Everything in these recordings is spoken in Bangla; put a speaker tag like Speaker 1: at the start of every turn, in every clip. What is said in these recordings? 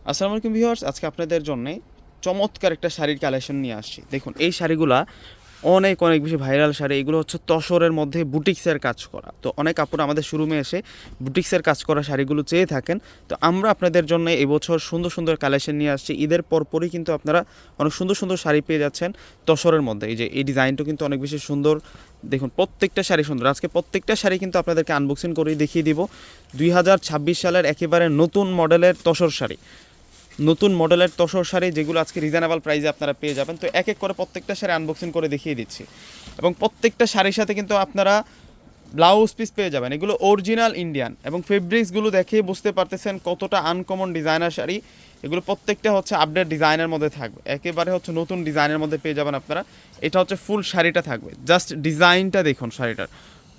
Speaker 1: আসসালামু আলাইকুম ভিউয়ার্স, আজকে আপনাদের জন্য চমৎকার একটা শাড়ির কালেকশন নিয়ে আসছি। দেখুন, এই শাড়িগুলা অনেক অনেক বেশি ভাইরাল শাড়ি। এগুলো হচ্ছে তসরের মধ্যে বুটিক্সের কাজ করা। তো অনেক আপুরা আমাদের শোরুমে এসে বুটিক্সের কাজ করা শাড়িগুলো চেয়ে থাকেন। তো আমরা আপনাদের জন্য এবছর সুন্দর সুন্দর কালেকশন নিয়ে আসছি। ঈদের পরপরই কিন্তু আপনারা অনেক সুন্দর সুন্দর শাড়ি পেয়ে যাচ্ছেন তসরের মধ্যে। এই যে এই ডিজাইনটা কিন্তু অনেক বেশি সুন্দর। দেখুন, প্রত্যেকটা শাড়ি সুন্দর। আজকে প্রত্যেকটা শাড়ি কিন্তু আপনাদেরকে আনবক্সিং করেই দেখিয়ে দিব। 2026 সালের একেবারে নতুন মডেলের তসর শাড়ি, নতুন মডেলের তসর শাড়ি, যেগুলো আজকে রিজনেবল প্রাইসে আপনারা পেয়ে যাবেন। তো এক এক করে প্রত্যেকটা শাড়ি আনবক্সিং করে দেখিয়ে দিচ্ছি, এবং প্রত্যেকটা শাড়ির সাথে কিন্তু আপনারা ব্লাউজ পিস পেয়ে যাবেন। এগুলো অরিজিনাল ইন্ডিয়ান, এবং ফেব্রিক্সগুলো দেখেই বুঝতে পারতেছেন কতটা আনকমন ডিজাইনার শাড়ি। এগুলো প্রত্যেকটা হচ্ছে আপডেট ডিজাইনের মধ্যে থাকবে, একেবারে হচ্ছে নতুন ডিজাইনের মধ্যে পেয়ে যাবেন আপনারা। এটা হচ্ছে ফুল শাড়িটা থাকবে, জাস্ট ডিজাইনটা দেখুন শাড়িটার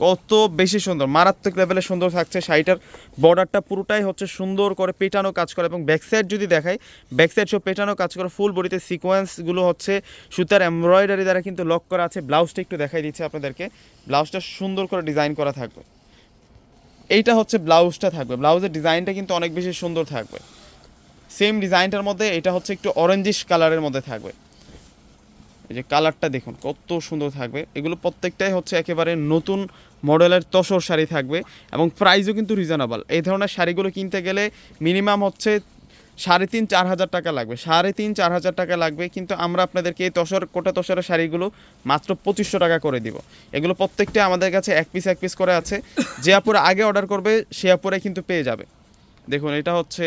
Speaker 1: কত বেশি সুন্দর, মারাত্মক লেভেলে সুন্দর থাকছে। শাড়িটার বর্ডারটা পুরোটাই হচ্ছে সুন্দর করে পেটানো কাজ করে, এবং ব্যাক সাইড যদি দেখাই, ব্যাক সাইড সব পেটানো কাজ করে। ফুল বডিতে সিকোয়েন্সগুলো হচ্ছে সুতার এমব্রয়ডারি দ্বারা কিন্তু লক করা আছে। ব্লাউজটা একটু দেখাই দিচ্ছে আপনাদেরকে, ব্লাউজটা সুন্দর করে ডিজাইন করা থাকবে। এইটা হচ্ছে ব্লাউজটা থাকবে, ব্লাউজের ডিজাইনটা কিন্তু অনেক বেশি সুন্দর থাকবে। সেম ডিজাইনটার মধ্যে এটা হচ্ছে একটু অরেঞ্জিশ কালারের মধ্যে থাকবে। এই যে কালারটা দেখুন কত সুন্দর থাকবে। এগুলো প্রত্যেকটাই হচ্ছে একেবারে নতুন মডেলের তসর শাড়ি থাকবে, এবং প্রাইসও কিন্তু রিজনেবল। এই ধরনের শাড়িগুলো কিনতে গেলে মিনিমাম হচ্ছে 3,500-4,000 টাকা লাগবে, 3,500-4,000 টাকা লাগবে। কিন্তু আমরা আপনাদেরকে এই তসর কোটা তসরের শাড়িগুলো মাত্র 2500 টাকা করে দিব। এগুলো প্রত্যেকটা আমাদের কাছে এক পিস করে আছে। যে আপুরা আগে অর্ডার করবে সে আপুরা কিন্তু পেয়ে যাবে। দেখুন, এটা হচ্ছে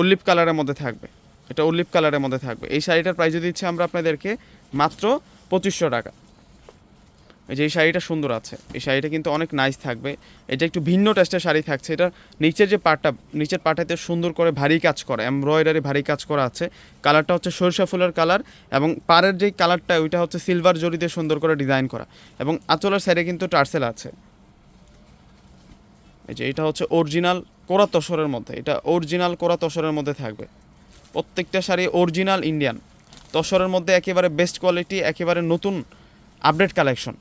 Speaker 1: অলিভ কালারের মধ্যে থাকবে, এটা অলিভ কালারের মধ্যে থাকবে। এই শাড়িটার প্রাইস দিচ্ছি আমরা আপনাদেরকে মাত্র 2500 টাকা। এই যে এই শাড়িটা সুন্দর আছে, এই শাড়িটা কিন্তু অনেক নাইস থাকবে। এটা একটু ভিন্ন টেস্টের শাড়ি থাকছে। এটা নিচের যে পার্টটা, নিচের পার্টটাতে সুন্দর করে ভারী কাজ করা, এমব্রয়ডারি ভারী কাজ করা আছে। কালারটা হচ্ছে সরিষা ফুলের কালার, এবং পাড়ের যে কালারটা ওইটা হচ্ছে সিলভার জরি দিয়ে সুন্দর করে ডিজাইন করা, এবং আঁচলের সাইডে কিন্তু টার্সেল আছে। এই যে এটা হচ্ছে অরিজিনাল কোরা তসরের মধ্যে, এটা অরিজিনাল কোরা তসরের মধ্যে থাকবে। প্রত্যেকটা শাড়ি অরিজিনাল ইন্ডিয়ান তসরের মধ্যে, একেবারে বেস্ট কোয়ালিটি, একেবারে নতুন আপডেট কালেকশন,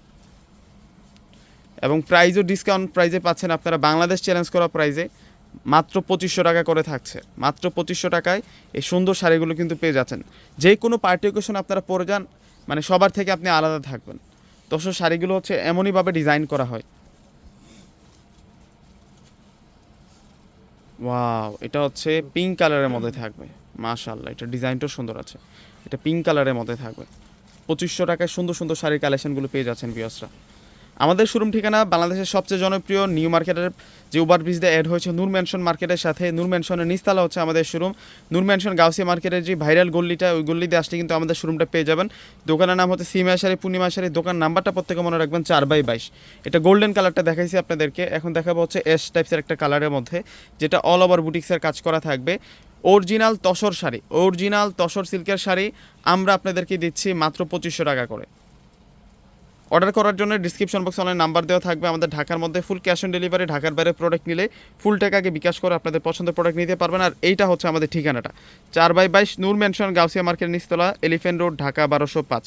Speaker 1: এবং প্রাইজও ডিসকাউন্ট প্রাইজে পাচ্ছেন আপনারা। বাংলাদেশ চ্যালেঞ্জ করা প্রাইজে মাত্র 2500 টাকা করে থাকছে। মাত্র 2500 টাকায় এই সুন্দর শাড়িগুলো কিন্তু পেয়ে যাচ্ছেন। যে কোনো পার্টি অকেশন আপনারা পরে যান, মানে সবার থেকে আপনি আলাদা থাকবেন। তসর শাড়িগুলো হচ্ছে এমনইভাবে ডিজাইন করা হয়। ওয়াও, এটা হচ্ছে পিঙ্ক কালারের মধ্যে থাকবে। মাশাআল্লাহ, এটা ডিজাইনটাও সুন্দর আছে। এটা পিঙ্ক কালারের মধ্যে থাকবে। 2500 টাকায় সুন্দর সুন্দর শাড়ির কালেকশনগুলো পেয়ে যাচ্ছেন ভিউয়ার্সরা। আমাদের শোরুম ঠিকানা বাংলাদেশের সবচেয়ে জনপ্রিয় নিউ মার্কেটের যে ওভারব্রিজ দিয়ে অ্যাড হয়েছে নূর ম্যানশন মার্কেটের সাথে। নূর ম্যানশনের নিচতলা হচ্ছে আমাদের শোরুম। নূর ম্যানশন গাউসিয়া মার্কেটের যে ভাইরাল গল্লিটা, ওই গল্লিতে আসলে কিন্তু আমাদের শোরুমটা পেয়ে যাবেন। দোকানের নাম হচ্ছে সিমিয়া শাড়ি, পূর্ণিমা শাড়ি। দোকান নাম্বারটা প্রত্যেকে মনে রাখবেন, 4/22। এটা গোল্ডেন কালারটা দেখাইছি আপনাদেরকে, এখন দেখাবো হচ্ছে এস টাইপসের একটা কালারের মধ্যে, যেটা অল ওভার বুটিক্সের কাজ করা থাকবে। অরিজিনাল তসর শাড়ি, অরিজিনাল তসর সিল্কের শাড়ি আমরা আপনাদেরকে দিচ্ছি মাত্র 2500 টাকা করে। অর্ডার করার জন্য ডিসক্রিপশন বক্সে অনলাইন নাম্বার দেওয়া থাকবে। আমাদের ঢাকার মধ্যে ফুল ক্যাশ অন ডেলিভারি, ঢাকার বাইরে প্রোডাক্ট নিলে ফুল টাকাকে বিকাশ করে আপনাদের পছন্দের প্রোডাক্ট নিতে পারবেন। আর এইটা হচ্ছে আমাদের ঠিকানাটা, 4/22 নূর ম্যানশন গাউসিয়া মার্কেট নিচতলা, এলিফ্যান্ট রোড, ঢাকা 1205।